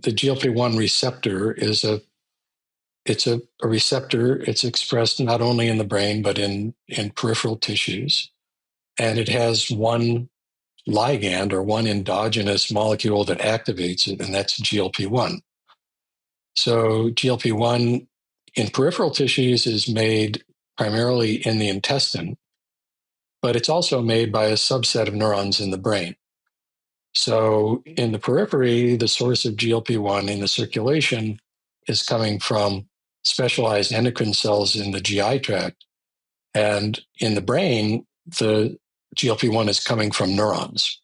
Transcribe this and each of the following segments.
the GLP-1 receptor it's a receptor. It's expressed not only in the brain, but in peripheral tissues. And it has one ligand or one endogenous molecule that activates it, and that's GLP-1. So GLP-1 in peripheral tissues is made primarily in the intestine, but it's also made by a subset of neurons in the brain. So in the periphery, the source of GLP-1 in the circulation is coming from specialized endocrine cells in the GI tract. And in the brain, the GLP-1 is coming from neurons.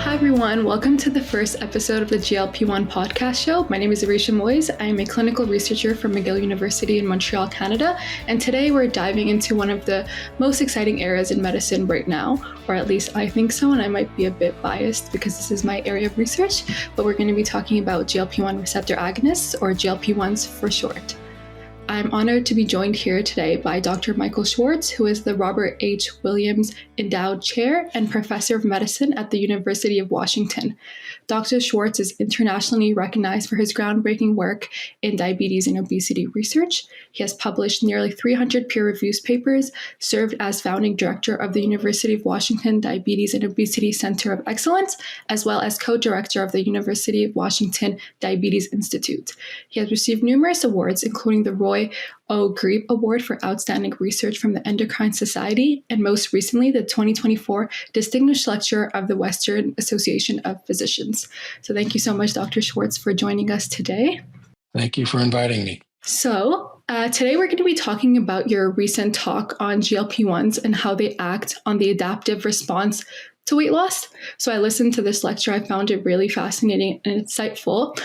Everyone, welcome to the first episode of the GLP-1 Podcast Show. My name is Areesha Moiz. I am a clinical researcher from McGill University in Montreal, Canada, and today we're diving into one of the most exciting areas in medicine right now, or at least I think so, and I might be a bit biased because this is my area of research, but we're going to be talking about GLP-1 receptor agonists, or GLP-1s for short. I'm honored to be joined here today by Dr. Michael Schwartz, who is the Robert H. Williams Endowed Chair and Professor of Medicine at the University of Washington. Dr. Schwartz is internationally recognized for his groundbreaking work in diabetes and obesity research. He has published nearly 300 peer-reviewed papers, served as founding director of the University of Washington Diabetes and Obesity Center of Excellence, as well as co-director of the University of Washington Diabetes Institute. He has received numerous awards, including the Roy O. Grebe Award for Outstanding Research from the Endocrine Society, and most recently, the 2024 Distinguished Lecturer of the Western Association of Physicians. So thank you so much, Dr. Schwartz, for joining us today. Thank you for inviting me. So today we're going to be talking about your recent talk on GLP-1s and how they act on the adaptive response to weight loss. So I listened to this lecture. I found it really fascinating and insightful.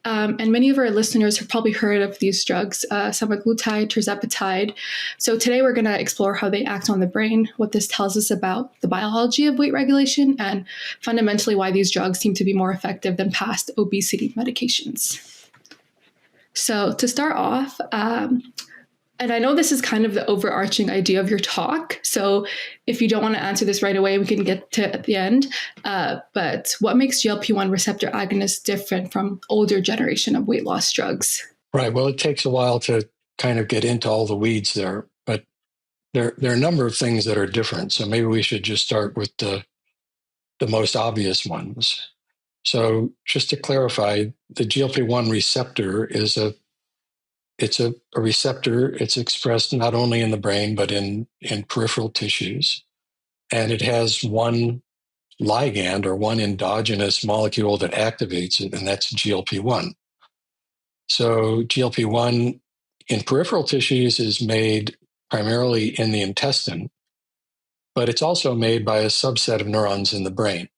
And many of our listeners have probably heard of these drugs, semaglutide, tirzepatide. So today we're going to explore how they act on the brain, what this tells us about the biology of weight regulation, and fundamentally why these drugs seem to be more effective than past obesity medications. So to start off, and I know this is kind of the overarching idea of your talk, so if you don't want to answer this right away, we can get to it at the end. But what makes GLP-1 receptor agonists different from older generation of weight loss drugs? Right. Well, it takes a while to kind of get into all the weeds there, but there are a number of things that are different. So maybe we should just start with the most obvious ones. So just to clarify, the GLP-1 receptor is a receptor. It's expressed not only in the brain, but in peripheral tissues. And it has one ligand or one endogenous molecule that activates it, and that's GLP-1. So GLP-1 in peripheral tissues is made primarily in the intestine, but it's also made by a subset of neurons in the brain.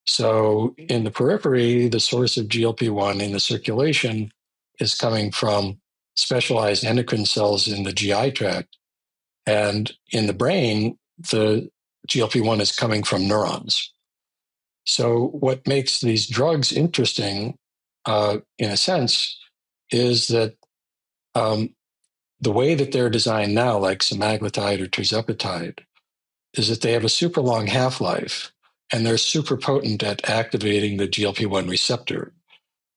So in the periphery, the source of GLP-1 in the circulation is coming from specialized endocrine cells in the GI tract. And in the brain, the GLP-1 is coming from neurons. So what makes these drugs interesting, in a sense, is that the way that they're designed now, like semaglutide or tirzepatide, is that they have a super long half-life, and they're super potent at activating the GLP-1 receptor.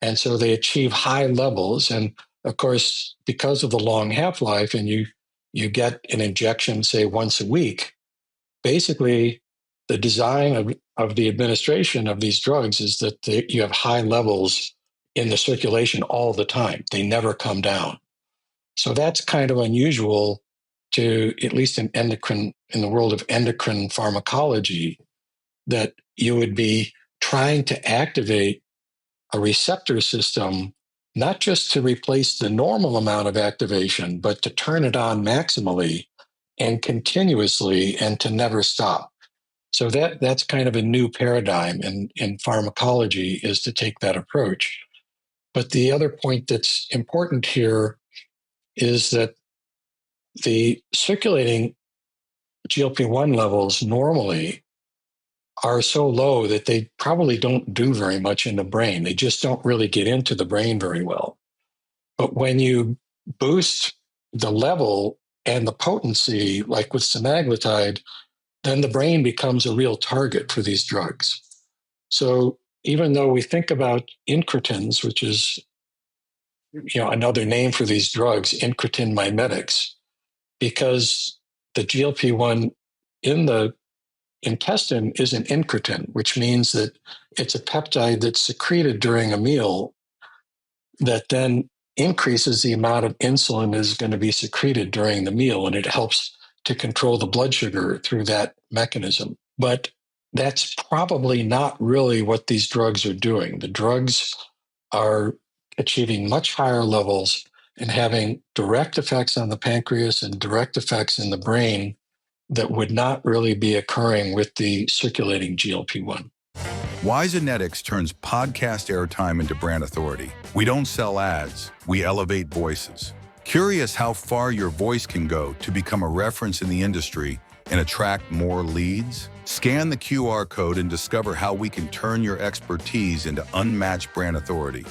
And so they achieve high levels. And of course, because of the long half-life, and you get an injection, say, once a week, basically the design of the administration of these drugs is that you have high levels in the circulation all the time. They never come down. So that's kind of unusual to, at least in the world of endocrine pharmacology, that you would be trying to activate a receptor system, not just to replace the normal amount of activation, but to turn it on maximally and continuously and to never stop. So that's kind of a new paradigm in pharmacology, is to take that approach. But the other point that's important here is that the circulating GLP-1 levels normally are so low that they probably don't do very much in the brain. They just don't really get into the brain very well. But when you boost the level and the potency, like with semaglutide, then the brain becomes a real target for these drugs. So even though we think about incretins, which is another name for these drugs, incretin mimetics, because the GLP-1 in the intestine is an incretin, which means that it's a peptide that's secreted during a meal that then increases the amount of insulin that is going to be secreted during the meal, and it helps to control the blood sugar through that mechanism. But that's probably not really what these drugs are doing. The drugs are achieving much higher levels and having direct effects on the pancreas and direct effects in the brain that would not really be occurring with the circulating GLP-1. Why Genetics turns podcast airtime into brand authority. We don't sell ads, we elevate voices. Curious how far your voice can go to become a reference in the industry and attract more leads? Scan the QR code and discover how we can turn your expertise into unmatched brand authority.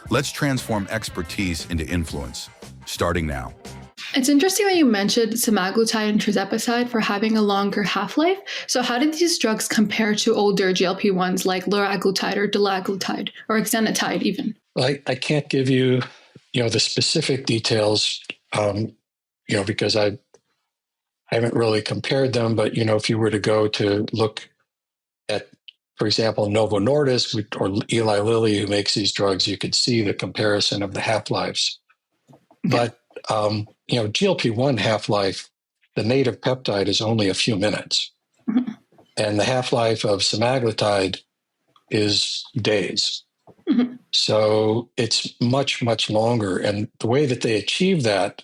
Let's transform expertise into influence, starting now. It's interesting that you mentioned semaglutide and tirzepatide for having a longer half-life. So how did these drugs compare to older GLP-1s like liraglutide or dulaglutide or exenatide even? I can't give you, the specific details, because I haven't really compared them. But, if you were to go to look at, for example, Novo Nordisk or Eli Lilly, who makes these drugs, you could see the comparison of the half-lives. Okay. But GLP-1 half-life, the native peptide is only a few minutes. Mm-hmm. And the half-life of semaglutide is days. Mm-hmm. So it's much, much longer. And the way that they achieve that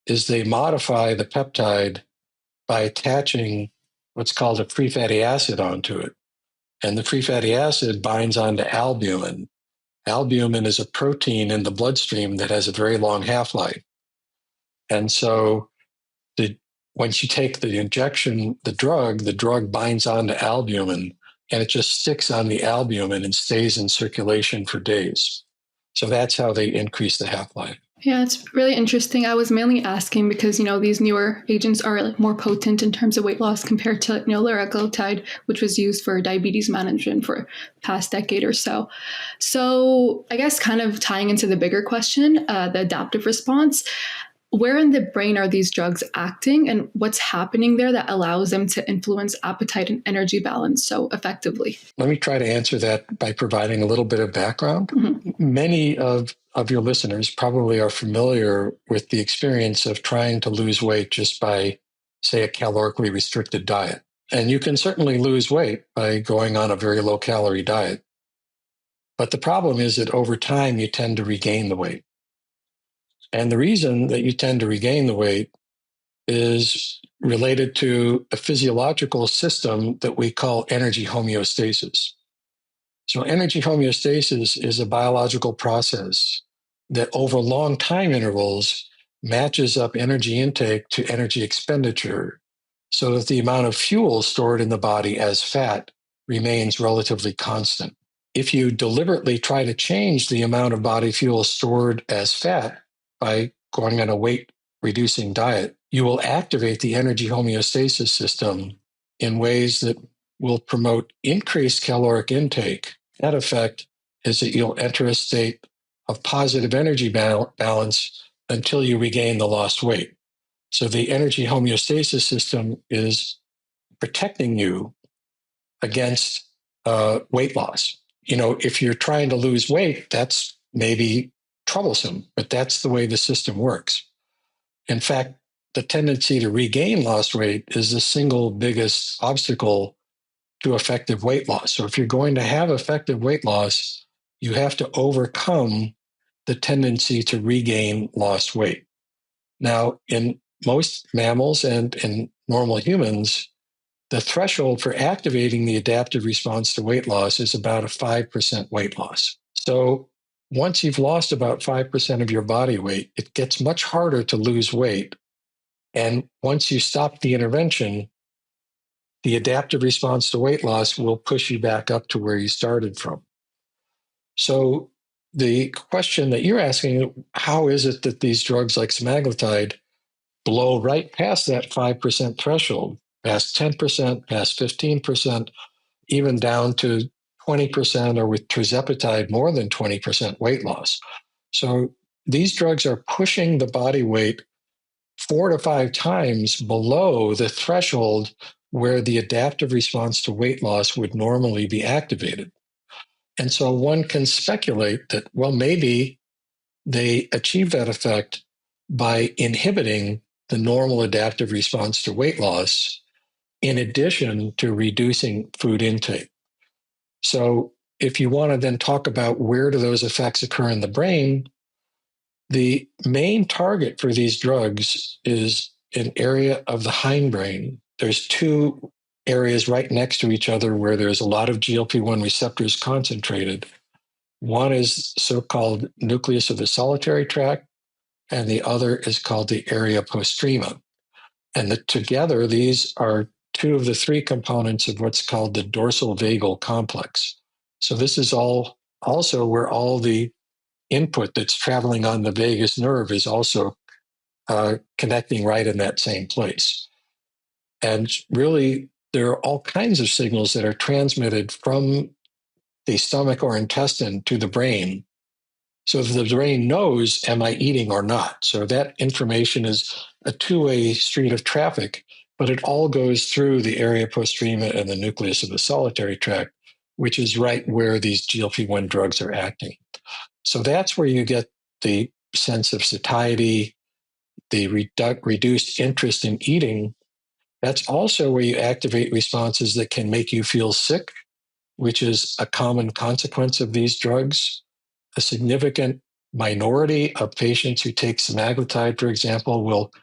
is they modify the peptide by attaching what's called a free fatty acid onto it. And the free fatty acid binds onto albumin. Albumin is a protein in the bloodstream that has a very long half-life. And so once you take the injection, the drug binds onto albumin, and it just sticks on the albumin and stays in circulation for days. So that's how they increase the half-life. Yeah, it's really interesting. I was mainly asking because, these newer agents are more potent in terms of weight loss compared to liraglutide, which was used for diabetes management for the past decade or so. So I guess kind of tying into the bigger question, the adaptive response, where in the brain are these drugs acting and what's happening there that allows them to influence appetite and energy balance so effectively? Let me try to answer that by providing a little bit of background. Mm-hmm. Many of your listeners probably are familiar with the experience of trying to lose weight just by, say, a calorically restricted diet. And you can certainly lose weight by going on a very low-calorie diet. But the problem is that over time, you tend to regain the weight. And the reason that you tend to regain the weight is related to a physiological system that we call energy homeostasis. So energy homeostasis is a biological process that over long time intervals matches up energy intake to energy expenditure so that the amount of fuel stored in the body as fat remains relatively constant. If you deliberately try to change the amount of body fuel stored as fat by going on a weight-reducing diet, you will activate the energy homeostasis system in ways that will promote increased caloric intake. That effect is that you'll enter a state of positive energy balance until you regain the lost weight. So the energy homeostasis system is protecting you against weight loss. If you're trying to lose weight, that's maybe troublesome, but that's the way the system works. In fact, the tendency to regain lost weight is the single biggest obstacle to effective weight loss. So if you're going to have effective weight loss, you have to overcome the tendency to regain lost weight. Now, in most mammals and in normal humans, the threshold for activating the adaptive response to weight loss is about a 5% weight loss. So once you've lost about 5% of your body weight, it gets much harder to lose weight. And once you stop the intervention, the adaptive response to weight loss will push you back up to where you started from. So the question that you're asking, how is it that these drugs like semaglutide blow right past that 5% threshold, past 10%, past 15%, even down to 20%, or with tirzepatide, more than 20% weight loss. So these drugs are pushing the body weight 4 to 5 times below the threshold where the adaptive response to weight loss would normally be activated. And so one can speculate that, well, maybe they achieve that effect by inhibiting the normal adaptive response to weight loss, in addition to reducing food intake. So if you want to then talk about where do those effects occur in the brain, the main target for these drugs is an area of the hindbrain. There's 2 areas right next to each other where there's a lot of GLP-1 receptors concentrated. One is so-called nucleus of the solitary tract, and the other is called the area postrema. And together, these are 2 of the 3 components of what's called the dorsal vagal complex. So this is also where all the input that's traveling on the vagus nerve is also connecting right in that same place. And really, there are all kinds of signals that are transmitted from the stomach or intestine to the brain. So if the brain knows, am I eating or not? So that information is a 2-way street of traffic, but it all goes through the area postrema and the nucleus of the solitary tract, which is right where these GLP-1 drugs are acting. So that's where you get the sense of satiety, the reduced interest in eating. That's also where you activate responses that can make you feel sick, which is a common consequence of these drugs. A significant minority of patients who take semaglutide, for example, will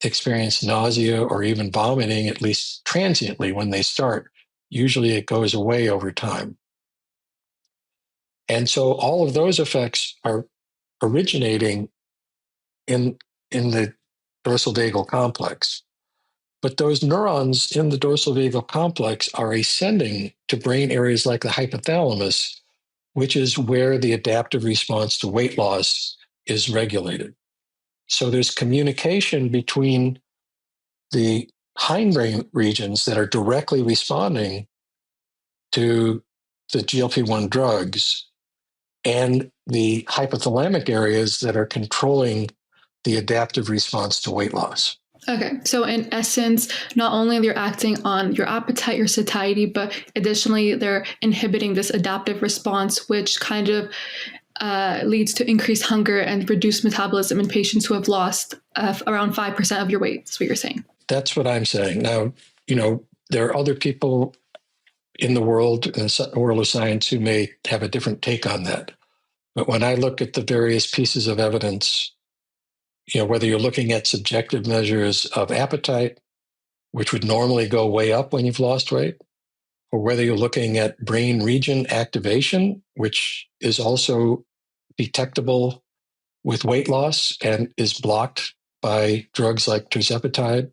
experience nausea or even vomiting, at least transiently when they start. Usually it goes away over time. And so all of those effects are originating in the dorsal vagal complex. But those neurons in the dorsal vagal complex are ascending to brain areas like the hypothalamus, which is where the adaptive response to weight loss is regulated. So there's communication between the hindbrain regions that are directly responding to the GLP-1 drugs and the hypothalamic areas that are controlling the adaptive response to weight loss. Okay, so in essence, not only they're acting on your appetite, your satiety, but additionally they're inhibiting this adaptive response, which kind of leads to increased hunger and reduced metabolism in patients who have lost around 5% of your weight. That's what you're saying. That's what I'm saying. Now, there are other people in the world, in the world of science, who may have a different take on that. But when I look at the various pieces of evidence, whether you're looking at subjective measures of appetite, which would normally go way up when you've lost weight, or whether you're looking at brain region activation, which is also detectable with weight loss and is blocked by drugs like tirzepatide,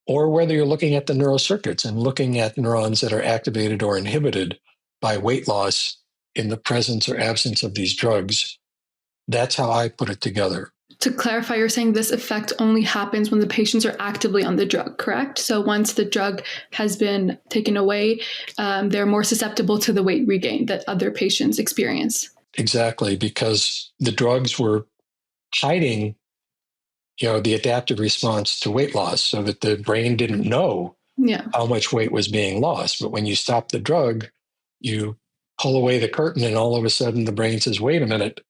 or whether you're looking at the neural circuits and looking at neurons that are activated or inhibited by weight loss in the presence or absence of these drugs. That's how I put it together. To clarify, you're saying this effect only happens when the patients are actively on the drug, correct? So once the drug has been taken away, they're more susceptible to the weight regain that other patients experience. Exactly, because the drugs were hiding, the adaptive response to weight loss so that the brain didn't know how much weight was being lost. But when you stop the drug, you pull away the curtain and all of a sudden the brain says, wait a minute,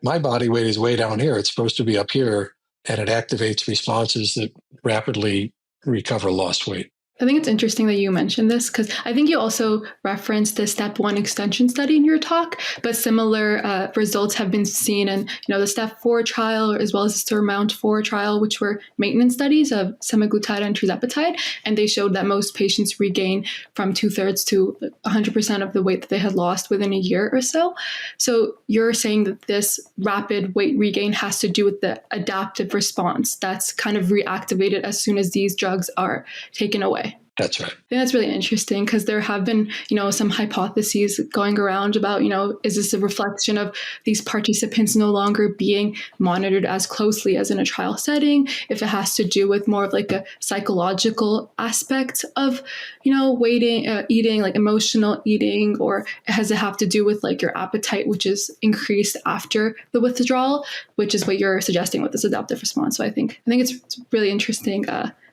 my body weight is way down here. It's supposed to be up here, and it activates responses that rapidly recover lost weight. I think it's interesting that you mentioned this because I think you also referenced the Step 1 extension study in your talk, but similar results have been seen in the Step 4 trial as well as the Surmount 4 trial, which were maintenance studies of semaglutide and tirzepatide, and they showed that most patients regain from 2/3 to 100% of the weight that they had lost within a year or so. So you're saying that this rapid weight regain has to do with the adaptive response that's kind of reactivated as soon as these drugs are taken away. That's right. I think that's really interesting because there have been, some hypotheses going around about, is this a reflection of these participants no longer being monitored as closely as in a trial setting? If it has to do with more of like a psychological aspect of, eating, like emotional eating, or does it have to do with like your appetite, which is increased after the withdrawal, which is what you're suggesting with this adaptive response. So I think it's really interesting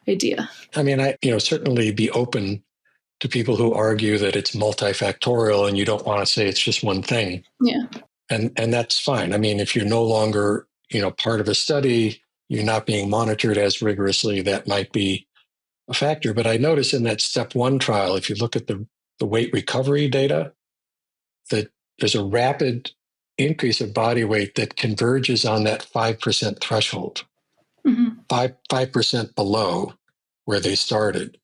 idea. I mean, I certainly be open to people who argue that it's multifactorial and you don't want to say it's just one thing. Yeah. And that's fine. I mean, if you're no longer, part of a study, you're not being monitored as rigorously, that might be a factor. But I notice in that step 1 trial, if you look at the weight recovery data, that there's a rapid increase of body weight that converges on that 5% threshold. 5% below where they started.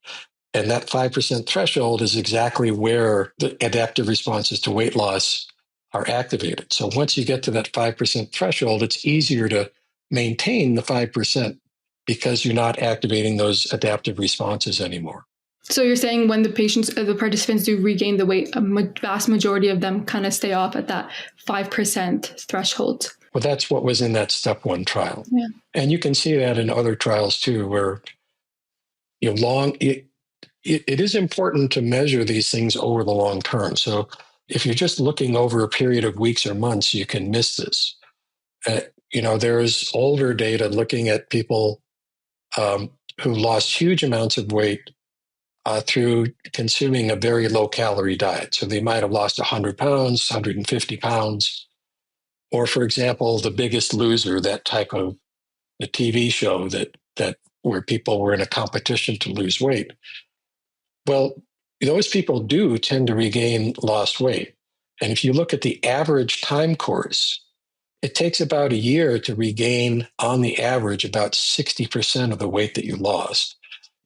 And that 5% threshold is exactly where the adaptive responses to weight loss are activated. So once you get to that 5% threshold, it's easier to maintain the 5% because you're not activating those adaptive responses anymore. So you're saying when the participants do regain the weight, a vast majority of them kind of stay off at that 5% threshold. Well, that's what was in that step 1 trial. Yeah. And you can see that in other trials too, where it is important to measure these things over the long term. So if you're just looking over a period of weeks or months, you can miss this. There's older data looking at people who lost huge amounts of weight through consuming a very low-calorie diet. So they might have lost 100 pounds, 150 pounds. Or, for example, The Biggest Loser, that type of the TV show that where people were in a competition to lose weight. Well, those people do tend to regain lost weight. And if you look at the average time course, it takes about a year to regain, on the average, about 60% of the weight that you lost.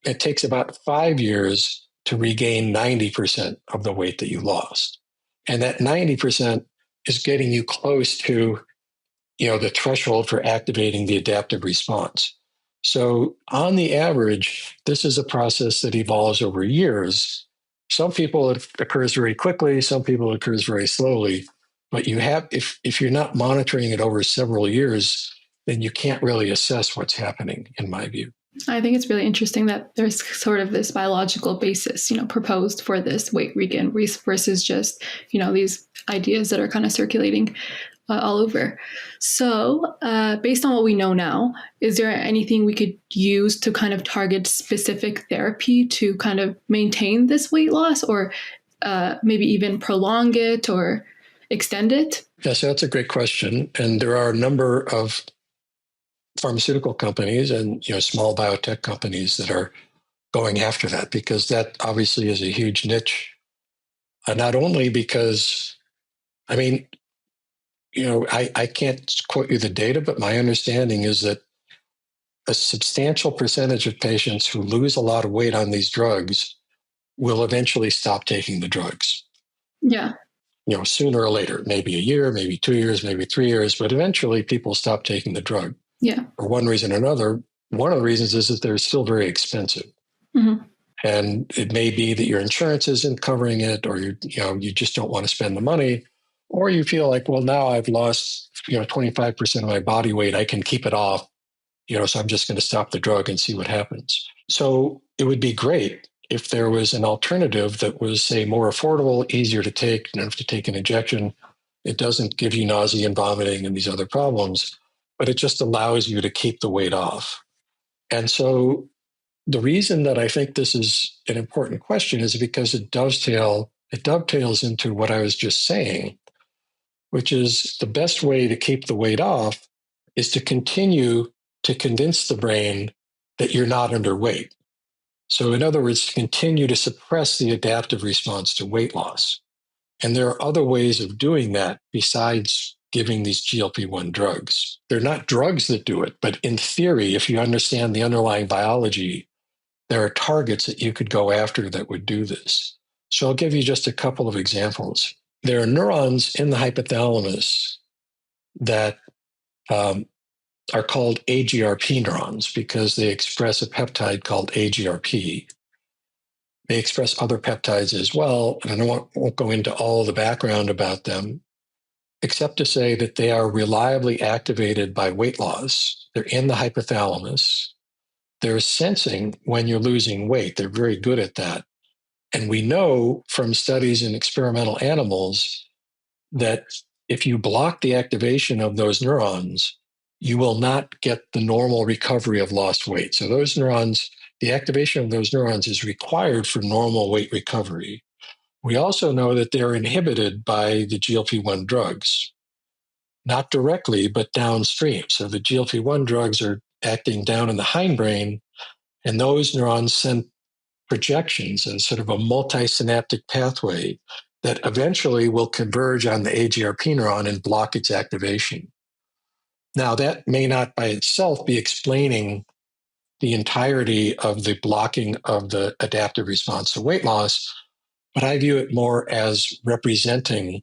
It takes about 5 years to regain 90% of the weight that you lost. And that 90% is getting you close to, the threshold for activating the adaptive response. So on the average, this is a process that evolves over years. Some people it occurs very quickly, some people it occurs very slowly. But if you're not monitoring it over several years, then you can't really assess what's happening, in my view. I think it's really interesting that there's sort of this biological basis, proposed for this weight regain versus just, these ideas that are kind of circulating all over. So based on what we know now, is there anything we could use to kind of target specific therapy to kind of maintain this weight loss, or maybe even prolong it or extend it? Yes, that's a great question. And there are a number of pharmaceutical companies and small biotech companies that are going after that, because that obviously is a huge niche. Not only because, I can't quote you the data, but my understanding is that a substantial percentage of patients who lose a lot of weight on these drugs will eventually stop taking the drugs. Yeah. Sooner or later, maybe a year, maybe 2 years, maybe 3 years, but eventually people stop taking the drug. Yeah. For one reason or another. One of the reasons is that they're still very expensive. Mm-hmm. And it may be that your insurance isn't covering it, or you just don't want to spend the money, or you feel like, well, now I've lost 25% of my body weight, I can keep it off, so I'm just going to stop the drug and see what happens. So it would be great if there was an alternative that was, say, more affordable, easier to take. You don't have to take an injection. It doesn't give you nausea and vomiting and these other problems, but it just allows you to keep the weight off. And so the reason that I think this is an important question is because it dovetails into what I was just saying, which is the best way to keep the weight off is to continue to convince the brain that you're not underweight. So in other words, to continue to suppress the adaptive response to weight loss. And there are other ways of doing that besides giving these GLP-1 drugs. They're not drugs that do it, but in theory, if you understand the underlying biology, there are targets that you could go after that would do this. So I'll give you just a couple of examples. There are neurons in the hypothalamus that are called AGRP neurons because they express a peptide called AGRP. They express other peptides as well, and I won't go into all the background about them, except to say that they are reliably activated by weight loss. They're in the hypothalamus. They're sensing when you're losing weight. They're very good at that. And we know from studies in experimental animals that if you block the activation of those neurons, you will not get the normal recovery of lost weight. So those neurons, the activation of those neurons is required for normal weight recovery. We also know that they're inhibited by the GLP-1 drugs, not directly, but downstream. So the GLP-1 drugs are acting down in the hindbrain, and those neurons send projections and sort of a multisynaptic pathway that eventually will converge on the AGRP neuron and block its activation. Now, that may not by itself be explaining the entirety of the blocking of the adaptive response to weight loss, but I view it more as representing,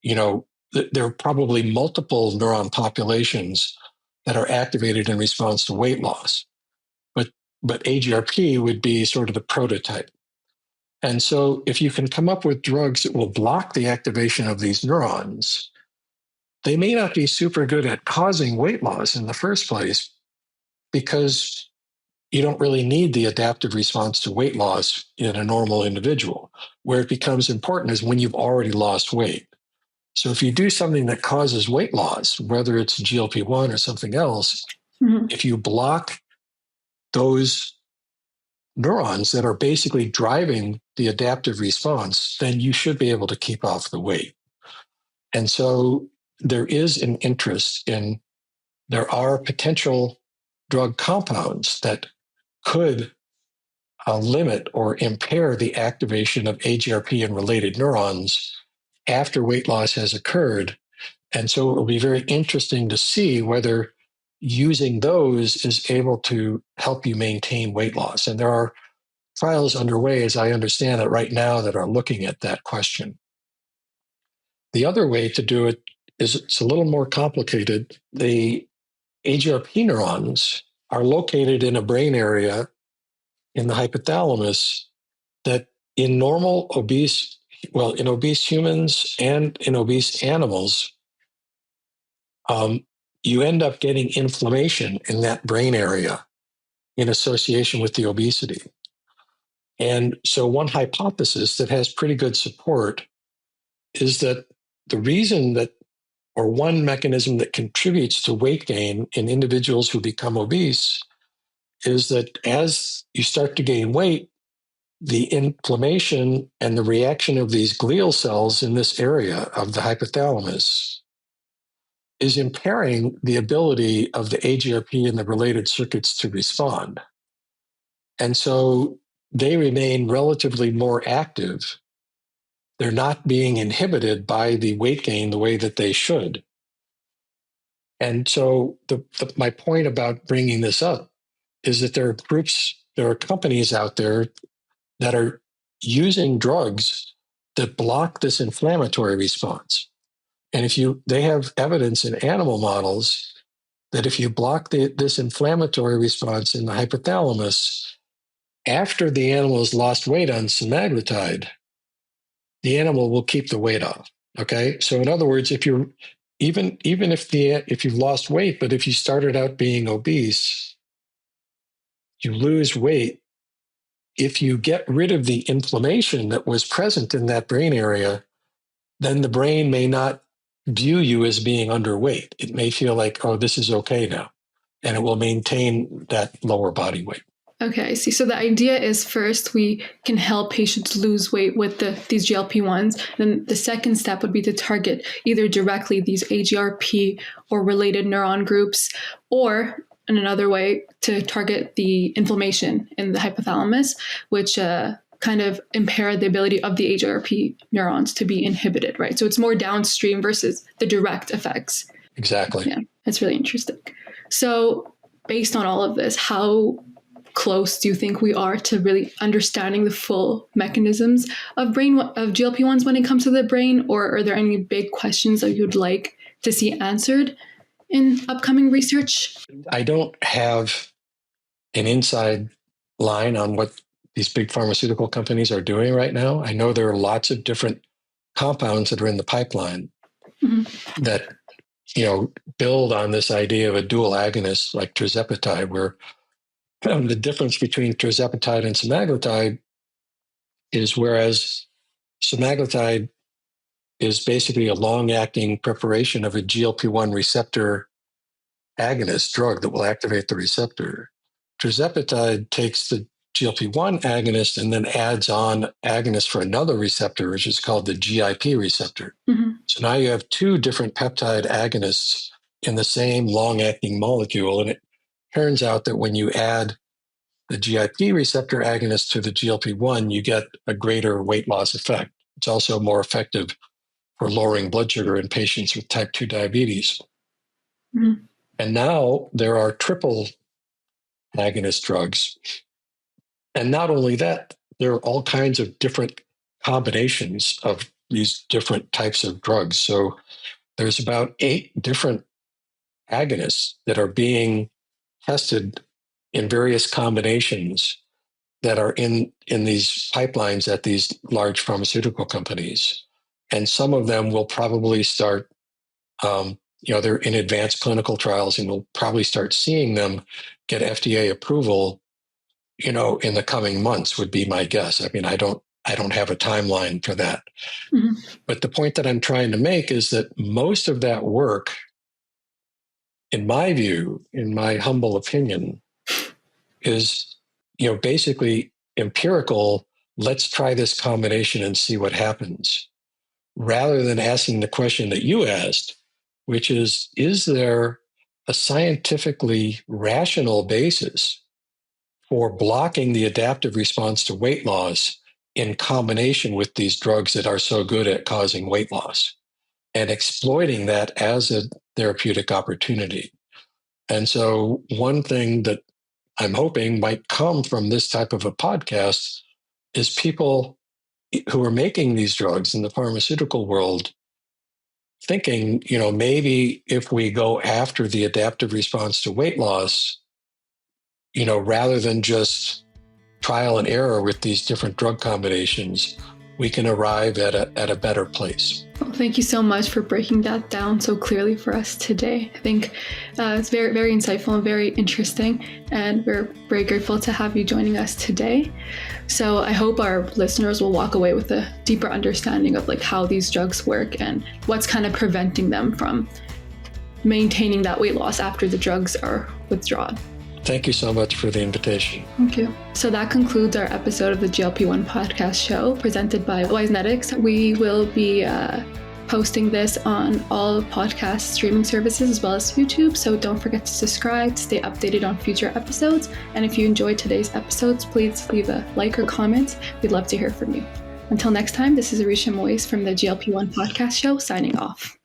there are probably multiple neuron populations that are activated in response to weight loss. But AGRP would be sort of the prototype. And so if you can come up with drugs that will block the activation of these neurons, they may not be super good at causing weight loss in the first place because you don't really need the adaptive response to weight loss in a normal individual. Where it becomes important is when you've already lost weight. So if you do something that causes weight loss, whether it's GLP-1 or something else, if you block those neurons that are basically driving the adaptive response, then you should be able to keep off the weight. And so there is an interest in, there are potential drug compounds that could limit or impair the activation of AGRP and related neurons after weight loss has occurred. And so it will be very interesting to see whether using those is able to help you maintain weight loss. And there are trials underway, as I understand it right now, that are looking at that question. The other way to do it is it's a little more complicated. The AGRP neurons are located in a brain area in the hypothalamus that in obese humans and in obese animals, you end up getting inflammation in that brain area in association with the obesity. And so one hypothesis that has pretty good support is that the reason that, or one mechanism that contributes to weight gain in individuals who become obese is that as you start to gain weight, the inflammation and the reaction of these glial cells in this area of the hypothalamus is impairing the ability of the AGRP and the related circuits to respond. And so they remain relatively more active. They're not being inhibited by the weight gain the way that they should. And so my point about bringing this up is that there are companies out there that are using drugs that block this inflammatory response. And they have evidence in animal models that if you block this inflammatory response in the hypothalamus, after the animal has lost weight on semaglutide, the animal will keep the weight off. Okay, so in other words, if you're even if you've lost weight, but if you started out being obese, you lose weight. If you get rid of the inflammation that was present in that brain area, then the brain may not view you as being underweight. It may feel like, oh, this is okay now, and it will maintain that lower body weight. Okay, I see. So the idea is first we can help patients lose weight with these GLP-1s. Then the second step would be to target either directly these AGRP or related neuron groups, or in another way to target the inflammation in the hypothalamus, which kind of impair the ability of the AGRP neurons to be inhibited, right? So it's more downstream versus the direct effects. Exactly. Yeah, that's really interesting. So based on all of this, how close do you think we are to really understanding the full mechanisms of GLP-1s when it comes to the brain? Or are there any big questions that you'd like to see answered in upcoming research? I don't have an inside line on what these big pharmaceutical companies are doing right now. I know there are lots of different compounds that are in the pipeline that, build on this idea of a dual agonist like tirzepatide, where the difference between tirzepatide and semaglutide is whereas semaglutide is basically a long-acting preparation of a GLP-1 receptor agonist drug that will activate the receptor. Tirzepatide takes the GLP-1 agonist and then adds on agonist for another receptor, which is called the GIP receptor. So now you have two different peptide agonists in the same long-acting molecule. And it turns out that when you add the GIP receptor agonist to the GLP-1, you get a greater weight loss effect. It's also more effective for lowering blood sugar in patients with type 2 diabetes. And now there are triple agonist drugs. And not only that, there are all kinds of different combinations of these different types of drugs. So there's about 8 different agonists that are being tested in various combinations that are in these pipelines at these large pharmaceutical companies. And some of them will probably start, they're in advanced clinical trials, and we'll probably start seeing them get FDA approval, in the coming months would be my guess. I mean, I don't have a timeline for that. But the point that I'm trying to make is that most of that work, in my view, in my humble opinion, is, basically empirical. Let's try this combination and see what happens, rather than asking the question that you asked, which is there a scientifically rational basis for blocking the adaptive response to weight loss in combination with these drugs that are so good at causing weight loss, and exploiting that as a therapeutic opportunity? And so one thing that I'm hoping might come from this type of a podcast is people who are making these drugs in the pharmaceutical world thinking, maybe if we go after the adaptive response to weight loss, rather than just trial and error with these different drug combinations, we can arrive at a better place. Well, thank you so much for breaking that down so clearly for us today. I think it's very, very insightful and very interesting, and we're very grateful to have you joining us today. So I hope our listeners will walk away with a deeper understanding of how these drugs work and what's kind of preventing them from maintaining that weight loss after the drugs are withdrawn. Thank you so much for the invitation. Thank you. So that concludes our episode of the GLP-1 Podcast Show presented by Wisenetics. We will be posting this on all podcast streaming services as well as YouTube. So don't forget to subscribe to stay updated on future episodes. And if you enjoyed today's episodes, please leave a like or comment. We'd love to hear from you. Until next time, this is Areesha Moiz from the GLP-1 Podcast Show signing off.